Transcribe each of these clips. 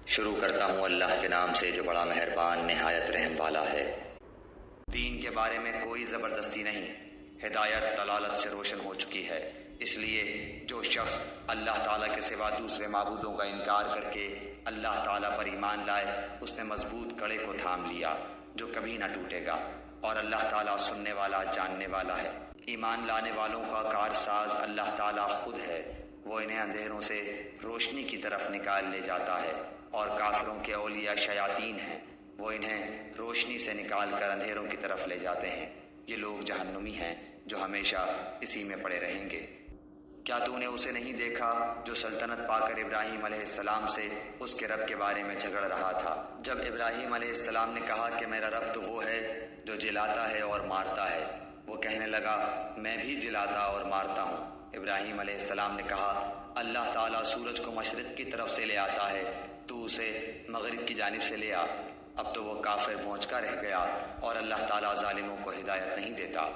شروع کرتا ہوں اللہ کے نام سے جو بڑا مہربان نہایت رحم والا ہے۔ دین کے بارے میں کوئی زبردستی نہیں، ہدایت دلالت سے روشن ہو چکی ہے، اس لیے جو شخص اللہ تعالیٰ کے سوا دوسرے معبودوں کا انکار کر کے اللہ تعالیٰ پر ایمان لائے، اس نے مضبوط کڑے کو تھام لیا جو کبھی نہ ٹوٹے گا، اور اللہ تعالیٰ سننے والا جاننے والا ہے۔ ایمان لانے والوں کا کارساز اللہ تعالیٰ خود ہے، وہ انہیں اندھیروں سے روشنی کی طرف نکال لے جاتا ہے، اور کافروں کے اولیاء شیاطین ہیں، وہ انہیں روشنی سے نکال کر اندھیروں کی طرف لے جاتے ہیں۔ یہ لوگ جہنمی ہیں جو ہمیشہ اسی میں پڑے رہیں گے۔ کیا تو نے اسے نہیں دیکھا جو سلطنت پا کر ابراہیم علیہ السلام سے اس کے رب کے بارے میں جھگڑ رہا تھا؟ جب ابراہیم علیہ السلام نے کہا کہ میرا رب تو وہ ہے جو جلاتا ہے اور مارتا ہے، وہ کہنے لگا میں بھی جلاتا اور مارتا ہوں۔ ابراہیم علیہ السلام نے کہا اللہ تعالیٰ سورج کو مشرق کی طرف سے لے آتا ہے، تو اسے مغرب کی جانب سے لے آ۔ اب تو وہ کافر بھونچکا رہ گیا، اور اللہ تعالیٰ ظالموں کو ہدایت نہیں دیتا۔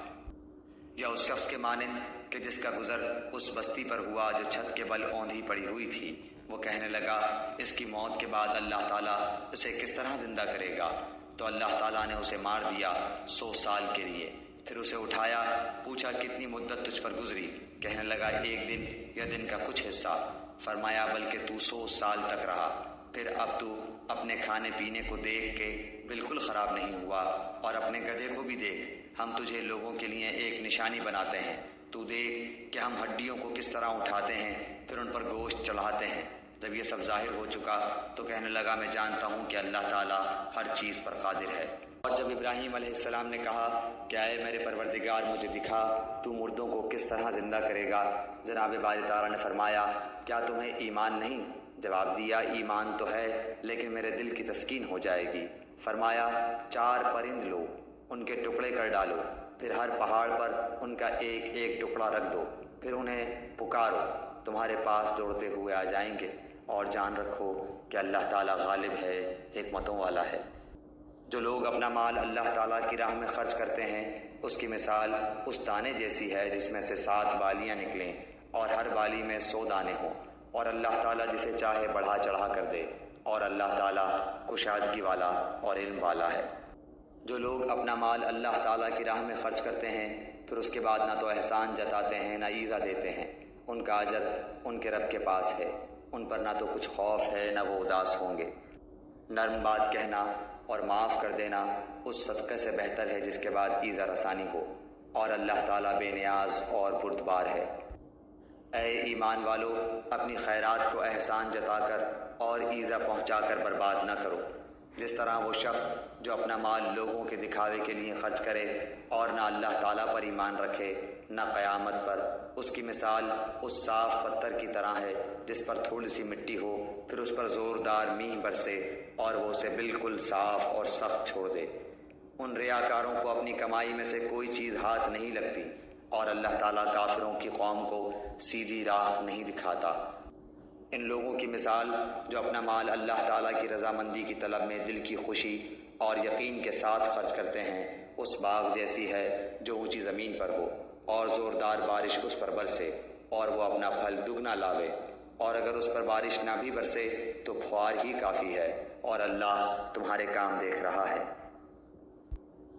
یا اس شخص کے مانند کہ جس کا گزر اس بستی پر ہوا جو چھت کے بل اوندھی پڑی ہوئی تھی، وہ کہنے لگا اس کی موت کے بعد اللہ تعالیٰ اسے کس طرح زندہ کرے گا؟ تو اللہ تعالیٰ نے اسے مار دیا 100 سال کے لیے۔ پھر اسے اٹھایا، پوچھا کتنی مدت تجھ پر گزری؟ کہنے لگا 1 دن یا دن کا کچھ حصہ۔ فرمایا بلکہ تو 100 سال تک رہا۔ پھر اب تو اپنے کھانے پینے کو دیکھ کے بالکل خراب نہیں ہوا، اور اپنے گدھے کو بھی دیکھ، ہم تجھے لوگوں کے لیے ایک نشانی بناتے ہیں۔ تو دیکھ کہ ہم ہڈیوں کو کس طرح اٹھاتے ہیں، پھر ان پر گوشت چڑھاتے ہیں۔ جب یہ سب ظاہر ہو چکا تو کہنے لگا میں جانتا ہوں کہ اللہ تعالیٰ ہر چیز پر قادر ہے۔ اور جب ابراہیم علیہ السلام نے کہا کہ اے میرے پروردگار مجھے دکھا تو مردوں کو کس طرح زندہ کرے گا، جناب باری تعالیٰ نے فرمایا کیا تمہیں ایمان نہیں؟ جواب دیا ایمان تو ہے لیکن میرے دل کی تسکین ہو جائے گی۔ فرمایا 4 پرند لو، ان کے ٹکڑے کر ڈالو، پھر ہر پہاڑ پر ان کا ایک ایک ٹکڑا رکھ دو، پھر انہیں پکارو، تمہارے پاس دوڑتے ہوئے آ جائیں گے، اور جان رکھو کہ اللہ تعالیٰ غالب ہے، حکمتوں والا ہے۔ جو لوگ اپنا مال اللہ تعالیٰ کی راہ میں خرچ کرتے ہیں، اس کی مثال اس دانے جیسی ہے جس میں سے 7 بالیاں نکلیں اور ہر بالی میں 100 دانے ہوں، اور اللہ تعالیٰ جسے چاہے بڑھا چڑھا کر دے، اور اللہ تعالیٰ کشادگی والا اور علم والا ہے۔ جو لوگ اپنا مال اللہ تعالیٰ کی راہ میں خرچ کرتے ہیں پھر اس کے بعد نہ تو احسان جتاتے ہیں نہ ایذا دیتے ہیں، ان کا اجر ان کے رب کے پاس ہے، ان پر نہ تو کچھ خوف ہے نہ وہ اداس ہوں گے۔ نرم بات کہنا اور معاف کر دینا اس صدقے سے بہتر ہے جس کے بعد ایذا رسانی ہو، اور اللہ تعالیٰ بے نیاز اور بردبار ہے۔ اے ایمان والو، اپنی خیرات کو احسان جتا کر اور ایذا پہنچا کر برباد نہ کرو۔ جس طرح وہ شخص جو اپنا مال لوگوں کے دکھاوے کے لیے خرچ کرے اور نہ اللہ تعالیٰ پر ایمان رکھے نہ قیامت پر، اس کی مثال اس صاف پتھر کی طرح ہے جس پر تھوڑی سی مٹی ہو، پھر اس پر زوردار میںہ برسے اور وہ اسے بالکل صاف اور سخت چھوڑ دے۔ ان ریاکاروں کو اپنی کمائی میں سے کوئی چیز ہاتھ نہیں لگتی، اور اللہ تعالیٰ کافروں کی قوم کو سیدھی راہ نہیں دکھاتا۔ ان لوگوں کی مثال جو اپنا مال اللہ تعالیٰ کی رضامندی کی طلب میں دل کی خوشی اور یقین کے ساتھ خرچ کرتے ہیں، اس باغ جیسی ہے جو اونچی زمین پر ہو اور زوردار بارش اس پر برسے اور وہ اپنا پھل دگنا لاوے، اور اگر اس پر بارش نہ بھی برسے تو پھوار ہی کافی ہے، اور اللہ تمہارے کام دیکھ رہا ہے۔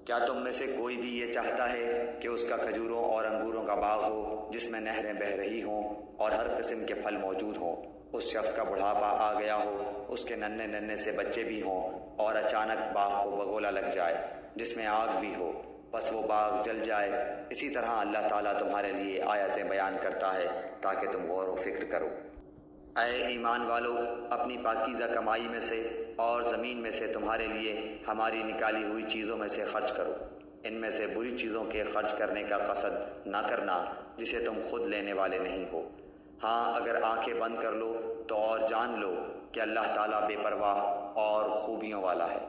کیا تم میں سے کوئی بھی یہ چاہتا ہے کہ اس کا کھجوروں اور انگوروں کا باغ ہو جس میں نہریں بہہ رہی ہوں اور ہر قسم کے پھل موجود ہوں؟ اس شخص کا بڑھاپا آ گیا ہو، اس کے ننھے ننھے سے بچے بھی ہوں، اور اچانک باغ کو بگولا لگ جائے جس میں آگ بھی ہو، بس وہ باغ جل جائے۔ اسی طرح اللہ تعالیٰ تمہارے لیے آیتیں بیان کرتا ہے تاکہ تم غور و فکر کرو۔ اے ایمان والو، اپنی پاکیزہ کمائی میں سے اور زمین میں سے تمہارے لیے ہماری نکالی ہوئی چیزوں میں سے خرچ کرو۔ ان میں سے بری چیزوں کے خرچ کرنے کا قصد نہ کرنا جسے تم خود لینے والے نہیں ہو۔ ہاں اگر آنکھیں بند کر لو تو اور جان لو کہ اللہ تعالیٰ بے پرواہ اور خوبیوں والا ہے۔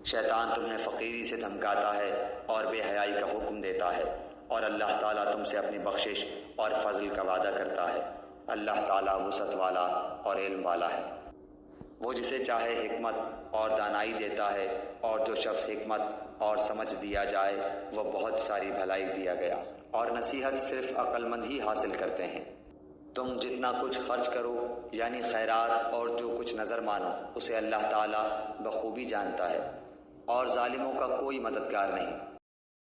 شیطان تمہیں فقیری سے دھمکاتا ہے اور بے حیائی کا حکم دیتا ہے، اور اللہ تعالیٰ تم سے اپنی بخشش اور فضل کا وعدہ کرتا ہے۔ اللہ تعالیٰ وسعت والا اور علم والا ہے۔ وہ جسے چاہے حکمت اور دانائی دیتا ہے، اور جو شخص حکمت اور سمجھ دیا جائے وہ بہت ساری بھلائی دیا گیا، اور نصیحت صرف عقل مند ہی حاصل کرتے ہیں۔ تم جتنا کچھ خرچ کرو یعنی خیرات اور جو کچھ نظر مانو اسے اللہ تعالیٰ بخوبی جانتا ہے، اور ظالموں کا کوئی مددگار نہیں۔